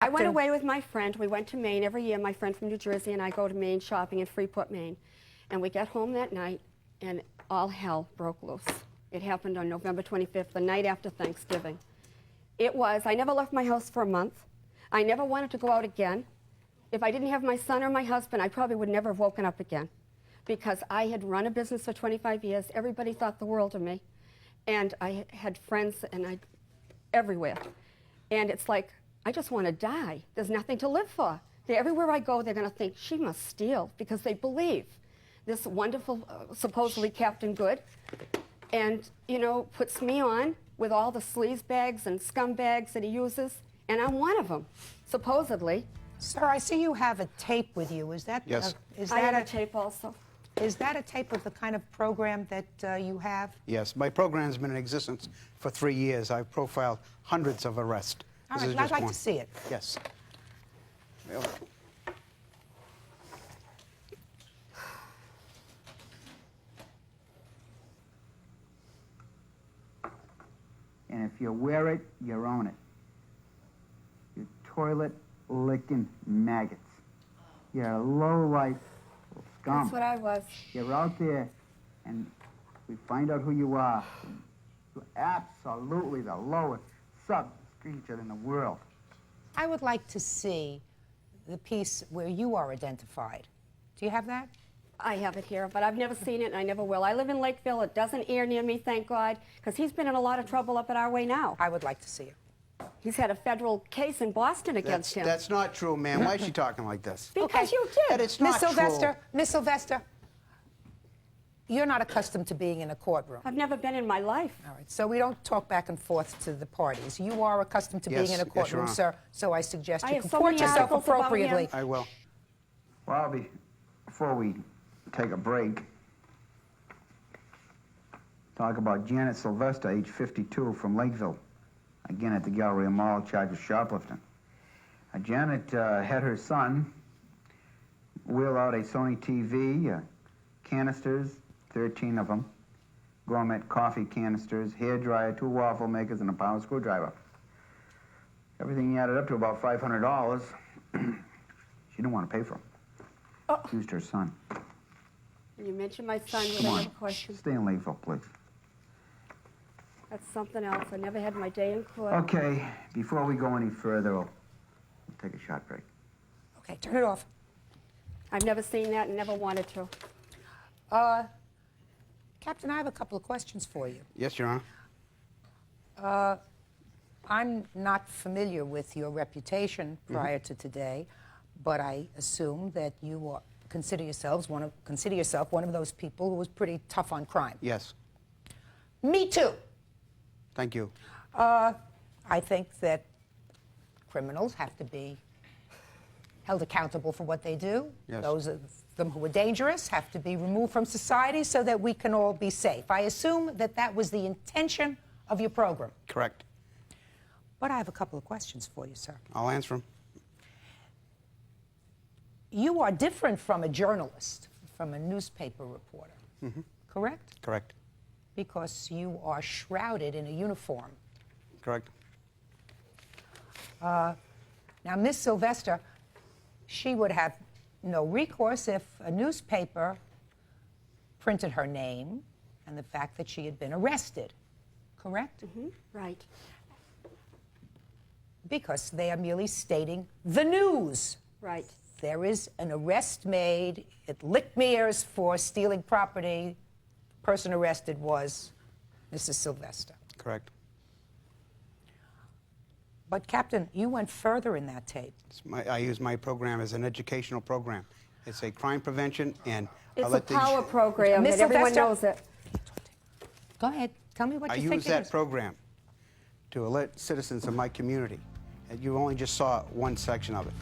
I went away with my friend. We went to Maine every year. My friend from New Jersey and I go to Maine shopping in Freeport, Maine. And we get home that night, and all hell broke loose. It happened on November 25th, the night after Thanksgiving. I never left my house for a month. I never wanted to go out again. If I didn't have my son or my husband, I probably would never have woken up again, because I had run a business for 25 years. Everybody thought the world of me. And I had friends everywhere. And it's like, I just want to die. There's nothing to live for. Everywhere I go, they're going to think, she must steal, because they believe this wonderful, supposedly Captain Good, and, you know, puts me on with all the sleaze bags and scumbags that he uses, and I'm one of them, supposedly. Sir, I see you have a tape with you. Is that Yes. I have a tape also. Is that a tape of the kind of program that you have? Yes, my program's been in existence for 3 years. I've profiled hundreds of arrests. All This right, is I'd just like one. to see it. Yes. Well, And if you wear it, you own it. You toilet-licking maggots. You're a low-life scum. That's what I was. You're out there, and we find out who you are. You're absolutely the lowest sub-creature in the world. I would like to see the piece where you are identified. Do you have that? I have it here, but I've never seen it, and I never will. I live in Lakeville. It doesn't air near me, thank God, because he's been in a lot of trouble up at our way now. I would like to see it. He's had a federal case in Boston against him. that's not true, ma'am. Why is she talking like this? Because you That did. it's not true. Miss Sylvester, you're not accustomed to being in a courtroom. I've never been in my life. All right, so we don't talk back and forth to the parties. You are accustomed to being in a Yes, Your courtroom, Honor. sir, so I suggest I you have so comport many yourself articles about him. appropriately. I will. Well, before we take a break, talk about Janet Sylvester, age 52, from Lakeville. Again at the Galleria Mall, charged with shoplifting. Janet had her son wheel out a Sony TV, canisters, 13 of them, gourmet coffee canisters, hair dryer, 2 waffle makers, and a power screwdriver. Everything added up to about $500. She didn't want to pay for them. Oh. Used her son. And you mentioned my son with Come on, another question. stay in Lakeville, please. That's something else. I never had my day in court. Okay, before we go any further, we'll take a short break. Okay, turn it off. I've never seen that and never wanted to. Captain, I have a couple of questions for you. Yes, Your Honor. I'm not familiar with your reputation prior to today, but I assume that you consider yourself one of those people who was pretty tough on crime. Yes. Me too. Thank you. I think that criminals have to be held accountable for what they do. Yes. Those of them who are dangerous have to be removed from society so that we can all be safe. I assume that that was the intention of your program. Correct. But I have a couple of questions for you, sir. I'll answer them. You are different from a journalist, from a newspaper reporter, correct? Correct. Because you are shrouded in a uniform. Correct. Now, Miss Sylvester, she would have no recourse if a newspaper printed her name and the fact that she had been arrested, correct? Right. Because they are merely stating the news. Right. There is an arrest made at Lickmere's for stealing property. The person arrested was Mrs. Sylvester. Correct. But, Captain, you went further in that tape. I use my program as an educational program. It's a crime prevention, and It's I'll a let the power program, Miss and everyone Sylvester? knows it. Go ahead. Tell me what I you think use it that is. program to alert citizens of my community. And you only just saw one section of it.